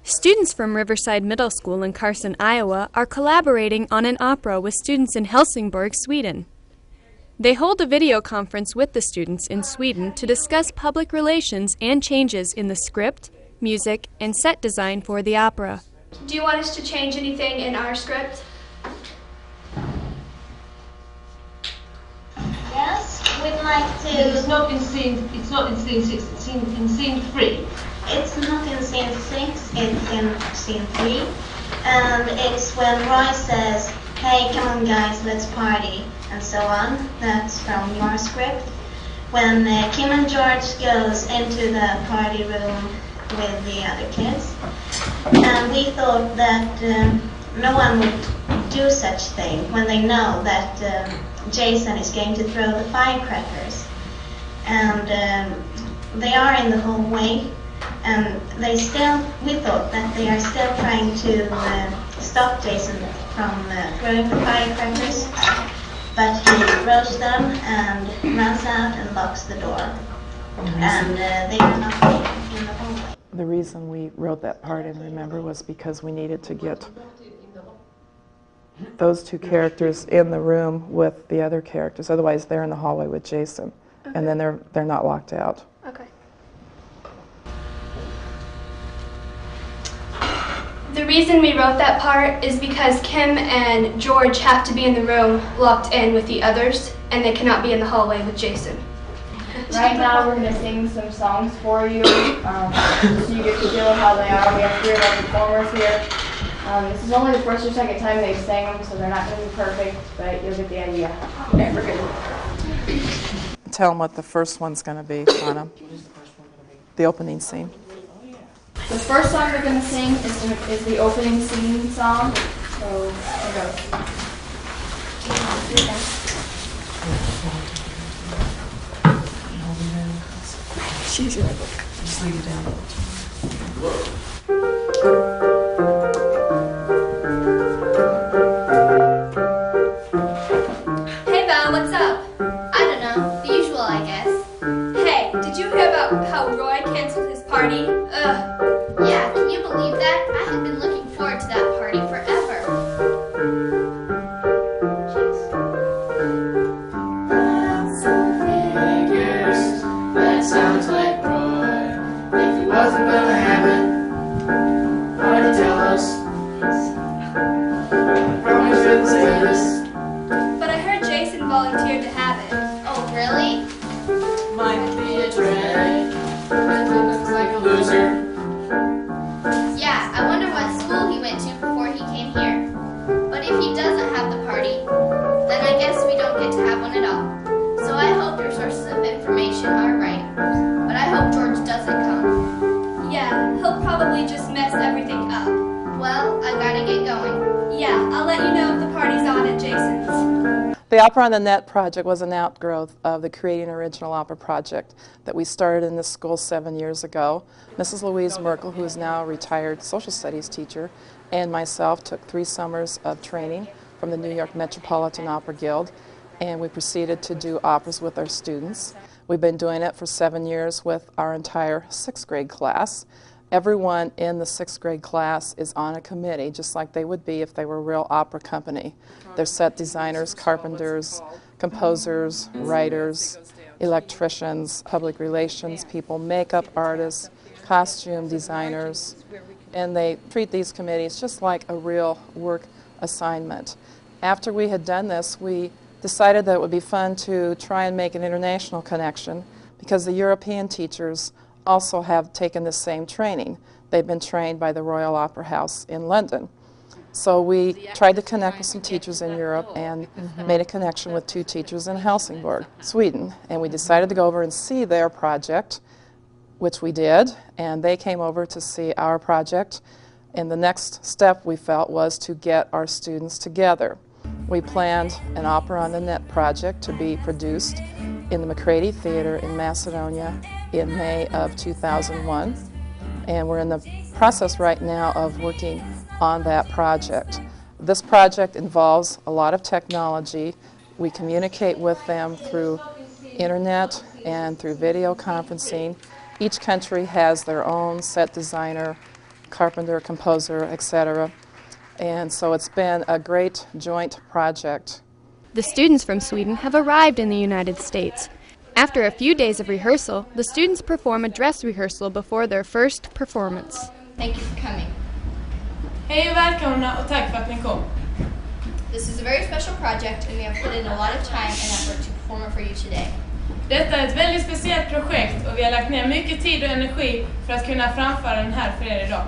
Students from Riverside Middle School in Carson, Iowa are collaborating on an opera with students in Helsingborg, Sweden. They hold a video conference with the students in Sweden to discuss public relations and changes in the script, music, and set design for the opera. Do you want us to change anything in our script? Yes, we'd like to. It's not in scene. It's not in scene 6. It's in scene 3. It's not in scene 6. It's in scene 3, and it's when Roy says, "Hey, come on, guys, let's party," and so on. That's from your script. When Kim and George goes into the party room with the other kids, and we thought that no one would do such thing when they know that Jason is going to throw the firecrackers, and they are in the hallway, and we thought that they are still trying to stop Jason from throwing the firecrackers, but he throws them and runs out and locks the door, and they are not in the hallway. The reason we wrote that part in Remember was because we needed to get those two characters in the room with the other characters. Otherwise, they're in the hallway with Jason, and then they're not locked out. Okay. The reason we wrote that part is because Kim and George have to be in the room locked in with the others, and they cannot be in the hallway with Jason. Right now we're going to sing some songs for you, so you get to feel how they are. We have 3 of our performers here. This is only the first or second time they've sang them, so they're not going to be perfect, but you'll get the idea. Okay, we're good. Tell them what the first one's going to be, Anna. The opening scene. The first song we're going to sing is the opening scene song, so here goes. She's in the book. Just leave it down. Hey Val, what's up? I don't know. The usual, I guess. Hey, did you hear about how Roy canceled his party? Ugh. Yeah, can you believe that? I had been looking forward to that party forever. That sounds like Roy. If he wasn't gonna have it, why'd he tell us? Probably shouldn't say this. But I heard Jason volunteered to have it. Oh, really? Might be a drag, but he looks like a loser. Yeah, I wonder what school he went to before he came here. But if he doesn't have the party, then I guess we don't get to have one at all. So I hope your sources of information are right. But I hope George doesn't come. Yeah, he'll probably just mess everything up. Well, I gotta get going. Yeah, I'll let you know if the party's on at Jason's. The Opera on the Net project was an outgrowth of the Creating Original Opera project that we started in this school 7 years ago. Mrs. Louise Merkel, who is now a retired social studies teacher, and myself took 3 summers of training from the New York Metropolitan Opera Guild, and we proceeded to do operas with our students. We've been doing it for 7 years with our entire 6th grade class. Everyone in the 6th grade class is on a committee, just like they would be if they were a real opera company. They're set designers, carpenters, composers, writers, electricians, public relations people, makeup artists, costume designers, and they treat these committees just like a real work assignment. After we had done this, we decided that it would be fun to try and make an international connection because the European teachers also have taken the same training. They've been trained by the Royal Opera House in London. So we tried to connect with some teachers in Europe and made a connection with 2 teachers in Helsingborg, Sweden. And we decided to go over and see their project, which we did, and they came over to see our project. And the next step we felt was to get our students together. We planned an Opera on the Net project to be produced in the McCready Theater in Macedonia in May of 2001. And we're in the process right now of working on that project. This project involves a lot of technology. We communicate with them through internet and through video conferencing. Each country has their own set designer carpenter, composer, etc. And so it's been a great joint project. The students from Sweden have arrived in the United States. After a few days of rehearsal, the students perform a dress rehearsal before their first performance. Thank you for coming. Hej och välkomna och tack för att ni kom. This is a very special project and we have put in a lot of time and effort to perform it for you today. Detta är ett väldigt speciellt projekt och vi har lagt ner mycket tid och energi för att kunna framföra den här för er idag.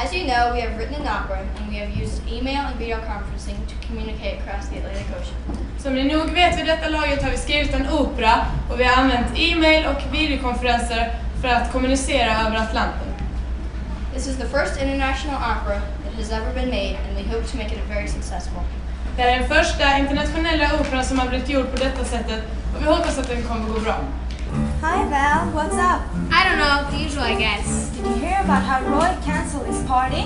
As you know, we have written an opera and we have used email and video conferencing to communicate across the Atlantic Ocean. Som ni nog vet vid detta laget har vi skrivit en opera och vi har använt e-mail och videokonferenser för att kommunicera över Atlanten. This is the first international opera that has ever been made and we hope to make it very successful. Det är den första internationella operan som har blivit gjord på detta sättet och vi hoppas att den kommer gå bra. Hi Val, what's up? I don't know, the usual I guess. Did you hear about how Roy canceled his party?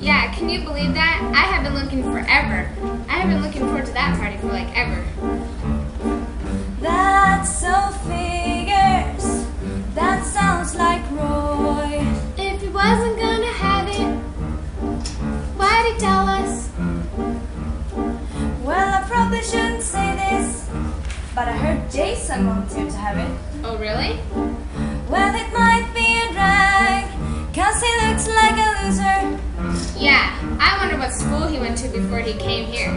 Yeah, can you believe that? I have been looking forever. I have been looking forward to that party for like ever. That so figures. That sounds like Roy. If he wasn't gonna have it, why'd he tell us? Well, I probably shouldn't say this, but I heard Jason wanted to have it. Oh, really? Well, it might be a drag, 'cause he looks like a loser. Yeah, I wonder what school he went to before he came here.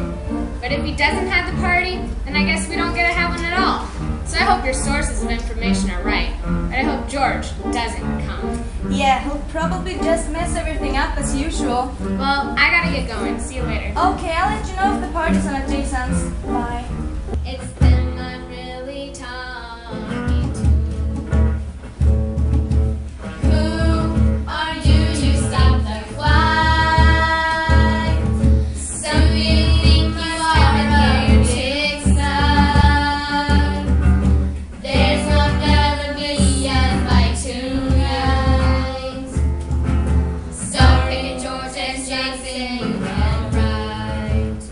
But if he doesn't have the party, then I guess we don't get to have one at all. So I hope your sources of information are right. And I hope George doesn't come. Yeah, he'll probably just mess everything up as usual. Well, I gotta get going. See you later. Okay, I'll let you know if the party's on at Jason's. Bye. It's them I'm really talking to. Who are you? You stop the flight. Some people think you are a big star. There's not gonna be a fight tonight. Stop picking George and Jason, you can right.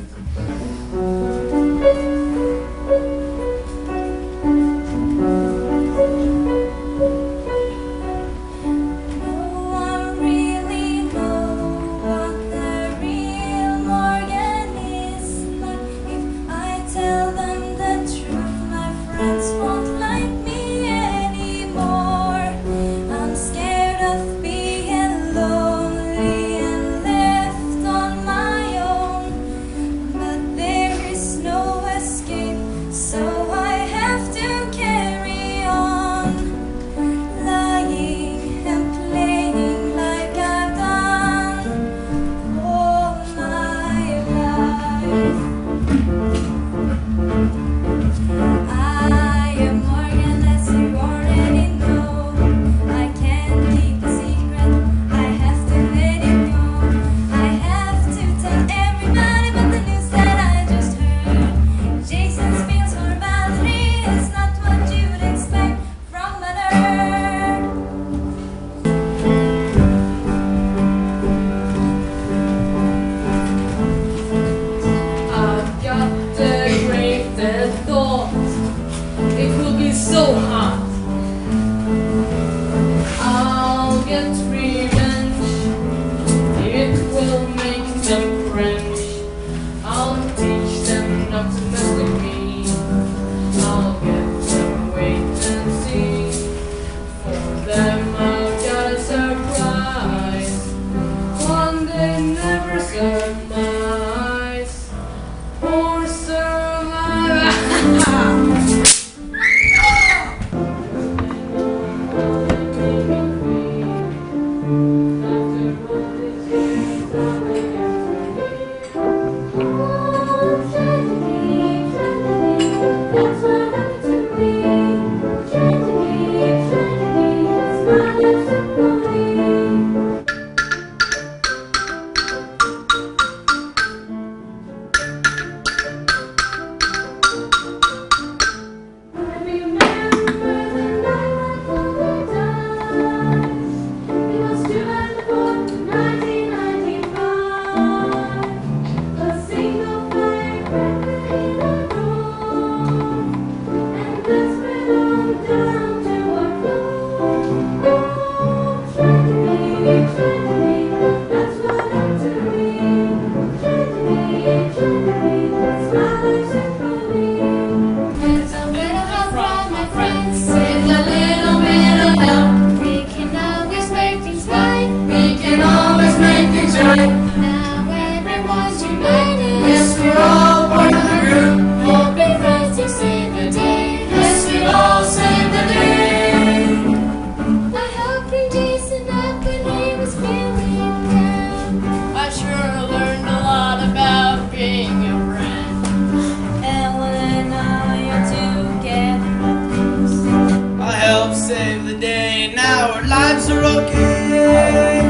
save the day. Now our lives are okay.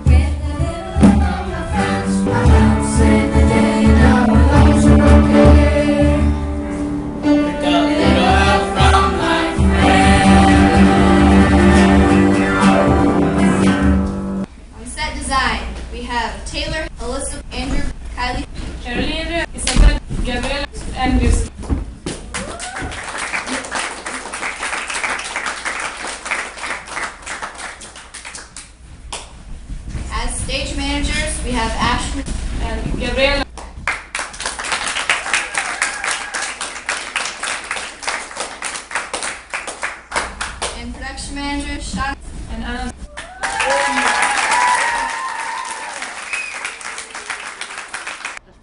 With a little help from my friends, I help save the day. Now our lives are okay. Pick up the oil from my friend. On set design, we have Taylor, Alyssa, Andrew, Kylie, Caroline, Isabel, Gabriel, and Lucy. As stage managers, we have Ashley, And Gabriel. and production manager, Sean. And Anna.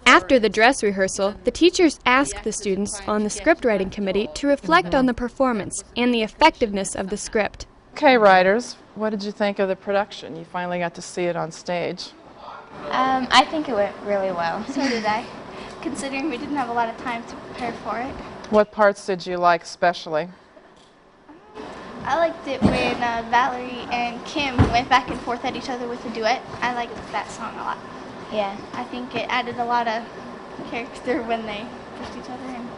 After the dress rehearsal, the teachers asked the students on the script writing committee to reflect on the performance and the effectiveness of the script. Okay, writers, what did you think of the production? You finally got to see it on stage. I think it went really well. So did I, considering we didn't have a lot of time to prepare for it. What parts did you like especially? I liked it when Valerie and Kim went back and forth at each other with a duet. I liked that song a lot. Yeah. I think it added a lot of character when they pushed each other in.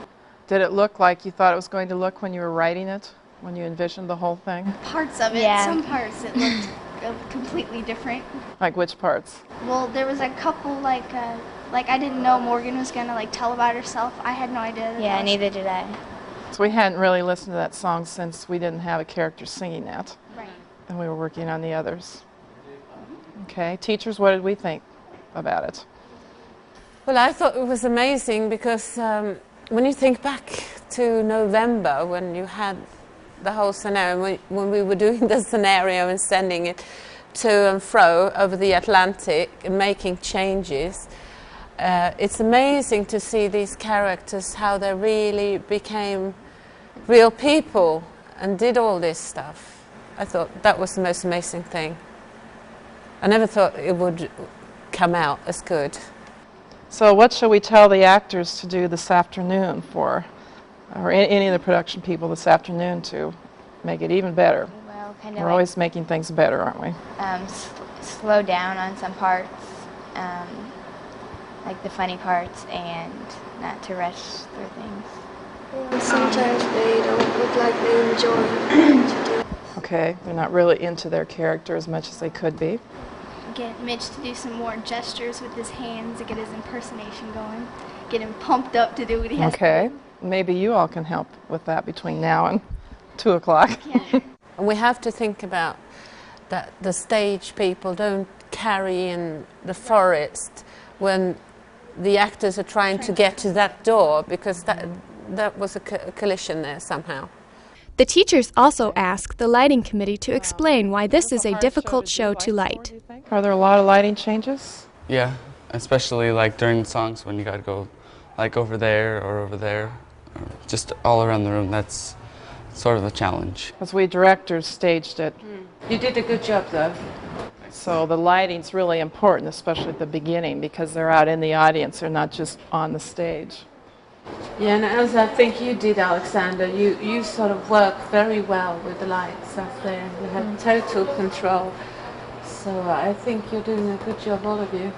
Did it look like you thought it was going to look when you were writing it? When you envisioned the whole thing? Parts of it, Yeah. some parts it looked completely different. Like which parts? Well, there was a couple like I didn't know Morgan was gonna like tell about herself. I had no idea. That Yeah, that was- neither did I. So we hadn't really listened to that song since we didn't have a character singing that. Right. And we were working on the others. Okay, teachers, what did we think about it? Well, I thought it was amazing because when you think back to November, when you had the whole scenario, when we were doing the scenario and sending it to and fro over the Atlantic and making changes, it's amazing to see these characters, how they really became real people and did all this stuff. I thought that was the most amazing thing. I never thought it would come out as good. So what shall we tell the actors to do this afternoon for, or any of the production people this afternoon to make it even better? Well, kind We're of always making things better, aren't we? slow down on some parts, like the funny parts, and not to rush through things. Sometimes they don't look like they enjoy. Okay, they're not really into their character as much as they could be. Get Mitch to do some more gestures with his hands to get his impersonation going. Get him pumped up to do what he has Okay, maybe you all can help with that between now and 2 o'clock. Yeah. And we have to think about that the stage people don't carry in the forest when the actors are trying to get to that door, because that was a collision there somehow. The teachers also asked the lighting committee to explain why this is a difficult show to light. Are there a lot of lighting changes? Yeah, especially like during songs when you gotta go like over there or just all around the room. That's sort of a challenge. Because we directors staged it. You did a good job though. So the lighting's really important, especially at the beginning, because they're out in the audience, they're not just on the stage. Yeah, and as I think you did, Alexander, you sort of work very well with the lights up there. You have total control. So I think you're doing a good job, all of you.